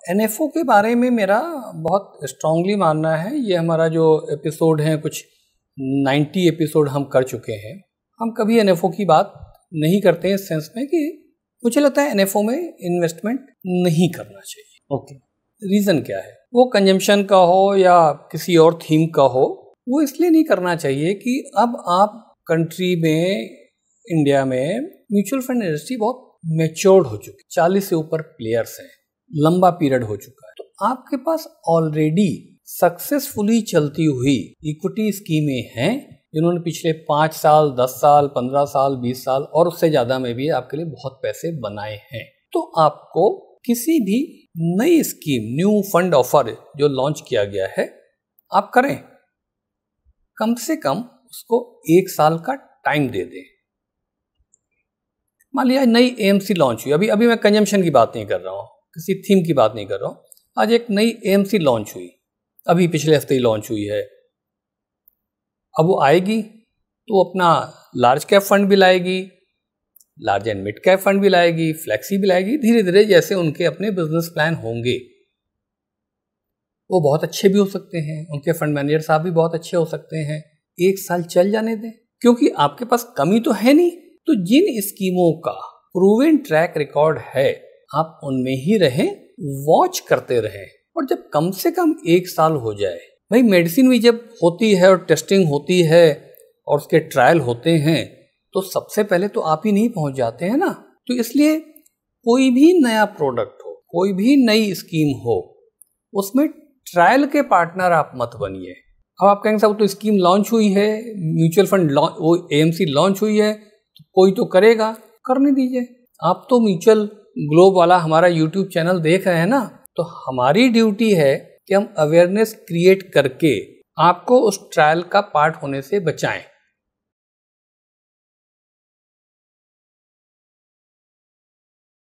NFO के बारे में मेरा बहुत स्ट्रांगली मानना है। ये हमारा जो एपिसोड है, कुछ 90 एपिसोड हम कर चुके हैं। हम कभी एनएफओ की बात नहीं करते हैं इस सेंस में कि मुझे लगता है एनएफओ में इन्वेस्टमेंट नहीं करना चाहिए। ओके, रीज़न क्या है? वो कंजम्पशन का हो या किसी और थीम का हो, वो इसलिए नहीं करना चाहिए कि अब आप कंट्री में, इंडिया में म्यूचुअल फंड इंडस्ट्री बहुत मैच्योर्ड हो चुकी, 40 से ऊपर प्लेयर्स हैं, लंबा पीरियड हो चुका है। तो आपके पास ऑलरेडी सक्सेसफुली चलती हुई इक्विटी स्कीमें हैं जिन्होंने पिछले 5 साल, 10 साल, 15 साल, 20 साल और उससे ज़्यादा में भी आपके लिए बहुत पैसे बनाए हैं। तो आपको किसी भी नई स्कीम, न्यू फंड ऑफर जो लॉन्च किया गया है, आप करें, कम से कम उसको 1 साल का टाइम दे दें। मान लिया नई एएमसी लॉन्च हुई, अभी मैं कंजम्पशन की बात नहीं कर रहा हूँ, किसी थीम की बात नहीं कर रहा हूँ। आज एक नई एएमसी लॉन्च हुई, अभी पिछले हफ्ते ही लॉन्च हुई है। अब वो आएगी तो अपना लार्ज कैप फंड भी लाएगी, large and mid cap fund भी लाएगी, फ्लेक्सी भी लाएगी। धीरे धीरे जैसे उनके अपने बिजनेस प्लान होंगे, वो बहुत अच्छे भी हो सकते हैं, उनके फंड मैनेजर साहब भी बहुत अच्छे हो सकते हैं। 1 साल चल जाने दें, क्योंकि आपके पास कमी तो है नहीं। तो जिन स्कीमों का प्रूवन ट्रैक रिकॉर्ड है, आप उनमें ही रहें, वॉच करते रहें। और जब कम से कम 1 साल हो जाए, भाई मेडिसिन भी जब होती है और टेस्टिंग होती है और उसके ट्रायल होते हैं, तो सबसे पहले तो आप ही नहीं पहुंच जाते हैं ना। तो इसलिए कोई भी नया प्रोडक्ट हो, कोई भी नई स्कीम हो, उसमें ट्रायल के पार्टनर आप मत बनिए। अब आप कहेंगे साहब तो स्कीम लॉन्च हुई है, म्यूचुअल फंड वो एएमसी लॉन्च हुई है, तो कोई तो करेगा, करने दीजिए। आप तो म्यूचुअल ग्लोब वाला हमारा यूट्यूब चैनल देख रहे हैं ना, तो हमारी ड्यूटी है कि हम अवेयरनेस क्रिएट करके आपको उस ट्रायल का पार्ट होने से बचाएं।